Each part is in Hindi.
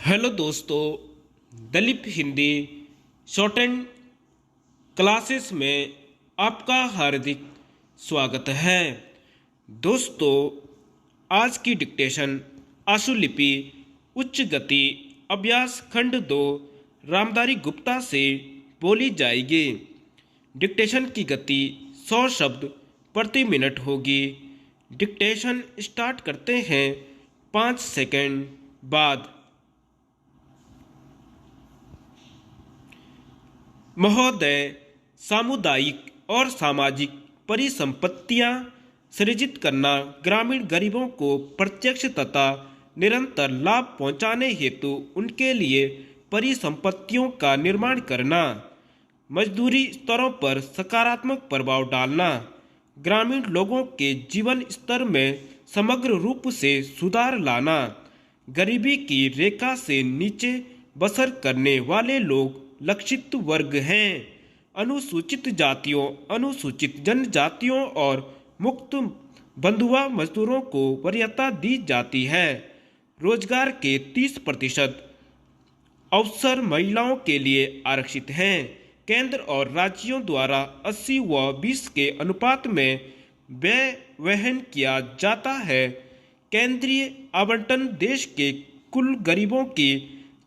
हेलो दोस्तों, Dalip Hindi shorthand classes में आपका हार्दिक स्वागत है। दोस्तों, आज की डिक्टेशन आशुलिपि उच्च गति अभ्यास खंड 2 रामधारी गुप्ता से बोली जाएगी। डिक्टेशन की गति 100 शब्द प्रति मिनट होगी। डिक्टेशन स्टार्ट करते हैं 5 सेकंड बाद। महोदय, सामुदायिक और सामाजिक परिसंपत्तियां सृजित करना ग्रामीण गरीबों को प्रत्यक्ष तथा निरंतर लाभ पहुंचाने हेतु उनके लिए परिसंपत्तियों का निर्माण करना, मजदूरी स्तरों पर सकारात्मक प्रभाव डालना, ग्रामीण लोगों के जीवन स्तर में समग्र रूप से सुधार लाना, गरीबी की रेखा से नीचे बसर करने वाले लोग लक्षित वर्ग हैं। अनुसूचित जातियों, अनुसूचित जनजातियों और मुक्त बंधुआ मजदूरों को वरीयता दी जाती है। रोजगार के 30% अवसर महिलाओं के लिए आरक्षित हैं। केंद्र और राज्यों द्वारा 80 व 20 के अनुपात में व्यय वहन किया जाता है। केंद्रीय आवंटन देश के कुल गरीबों की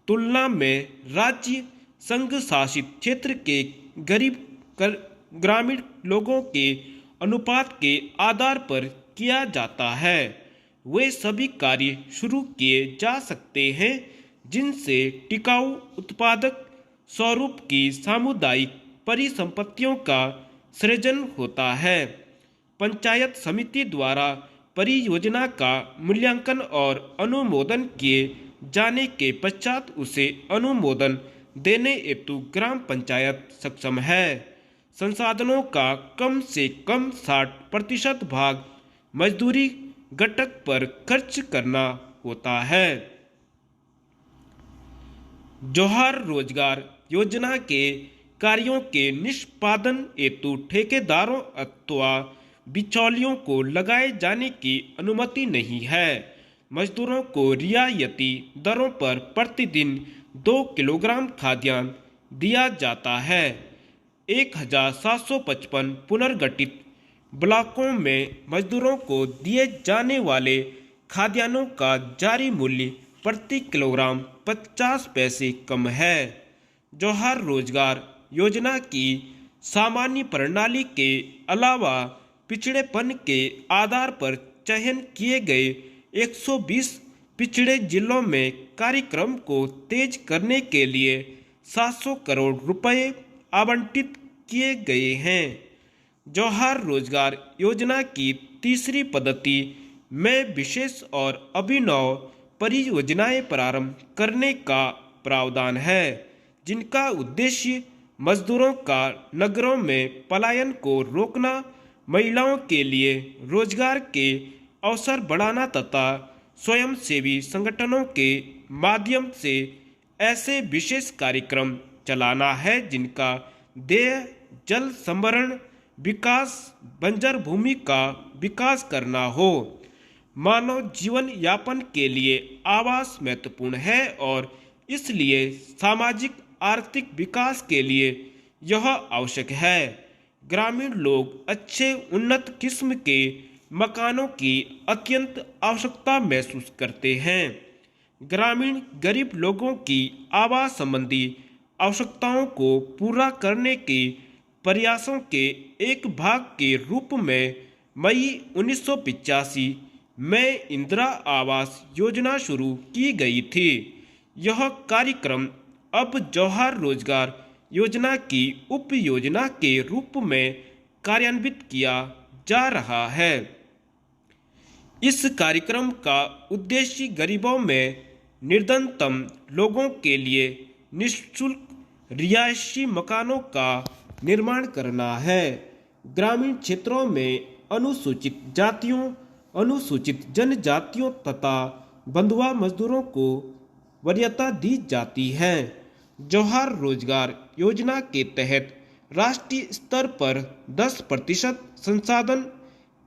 तुलना में राज्य संघ शासित क्षेत्र के गरीब ग्रामीण लोगों के अनुपात के आधार पर किया जाता है। वे सभी कार्य शुरू किए जा सकते हैं जिनसे टिकाऊ उत्पादक स्वरूप की सामुदायिक परिसंपत्तियों का सृजन होता है। पंचायत समिति द्वारा परियोजना का मूल्यांकन और अनुमोदन किए जाने के पश्चात उसे अनुमोदन देने हेतु ग्राम पंचायत सक्षम है। संसाधनों का कम से कम 60% भाग मजदूरी घटक पर खर्च करना होता है। जौहर रोजगार योजना के कार्यों के निष्पादन हेतु ठेकेदारों अथवा बिचौलियों को लगाए जाने की अनुमति नहीं है। मजदूरों को रियायती दरों पर प्रतिदिन 2 किलोग्राम खाद्यान्न दिया जाता है। 1755 पुनर्गठित ब्लॉकों में मजदूरों को दिए जाने वाले खाद्यान्नों का जारी मूल्य प्रति किलोग्राम 50 पैसे कम है। जौहर रोजगार योजना की सामान्य प्रणाली के अलावा पिछड़ेपन के आधार पर चयन किए गए 120 पिछड़े जिलों में कार्यक्रम को तेज करने के लिए 700 करोड़ रुपए आवंटित किए गए हैं। जौहर रोजगार योजना की तीसरी पद्धति में विशेष और अभिनव परियोजनाएं प्रारंभ करने का प्रावधान है, जिनका उद्देश्य मजदूरों का नगरों में पलायन को रोकना, महिलाओं के लिए रोजगार के अवसर बढ़ाना तथा स्वयंसेवी संगठनों के माध्यम से ऐसे विशेष कार्यक्रम चलाना है जिनका ध्येय जल संभरण, विकास, बंजर भूमि का विकास करना हो। मानव जीवन यापन के लिए आवास महत्वपूर्ण है और इसलिए सामाजिक आर्थिक विकास के लिए यह आवश्यक है। ग्रामीण लोग अच्छे उन्नत किस्म के मकानों की अत्यंत आवश्यकता महसूस करते हैं। ग्रामीण गरीब लोगों की आवास संबंधी आवश्यकताओं को पूरा करने के प्रयासों के एक भाग के रूप में मई 1985 में इंदिरा आवास योजना शुरू की गई थी। यह कार्यक्रम अब जौहर रोजगार योजना की उप योजना के रूप में कार्यान्वित किया जा रहा है। इस कार्यक्रम का उद्देश्य गरीबों में निर्धनतम लोगों के लिए निःशुल्क रिहायशी मकानों का निर्माण करना है। ग्रामीण क्षेत्रों में अनुसूचित जातियों, अनुसूचित जनजातियों तथा बंधुआ मजदूरों को वरीयता दी जाती है। जौहर रोजगार योजना के तहत राष्ट्रीय स्तर पर 10% संसाधन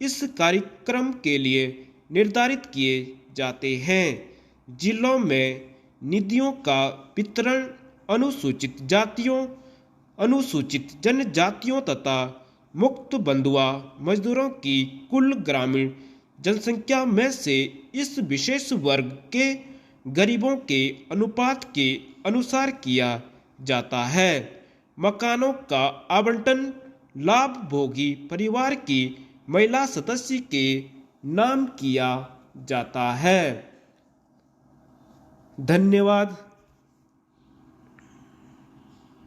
इस कार्यक्रम के लिए निर्धारित किए जाते हैं। जिलों में निधियों का वितरण अनुसूचित जातियों, अनुसूचित जनजातियों तथा मुक्त बंधुआ मजदूरों की कुल ग्रामीण जनसंख्या में से इस विशेष वर्ग के गरीबों के अनुपात के अनुसार किया जाता है। मकानों का आवंटन लाभ भोगी परिवार की महिला सदस्य के नाम किया जाता है। धन्यवाद।